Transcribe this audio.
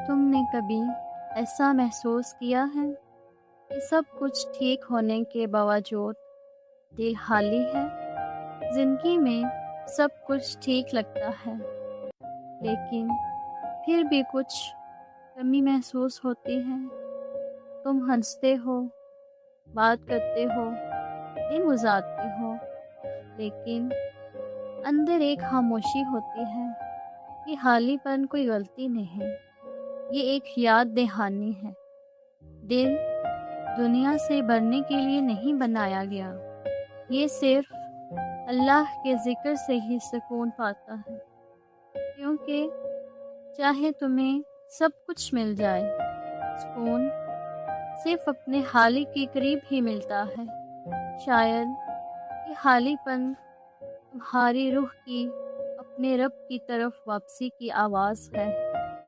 तुमने कभी ऐसा महसूस किया है कि सब कुछ ठीक होने के बावजूद दिल खाली है? जिंदगी में सब कुछ ठीक लगता है, लेकिन फिर भी कुछ कमी महसूस होती है। तुम हंसते हो, बात करते हो, दिन गुजारते हो, लेकिन अंदर एक खामोशी होती है। ये खालीपन कोई गलती नहीं, ये एक याद दहानी है। दिल दुनिया से भरने के लिए नहीं बनाया गया, ये सिर्फ अल्लाह के जिक्र से ही सुकून पाता है। क्योंकि चाहे तुम्हें सब कुछ मिल जाए, सुकून सिर्फ अपने खाली के करीब ही मिलता है। शायद ये खालीपन तुम्हारी रूह की अपने रब की तरफ वापसी की आवाज़ है।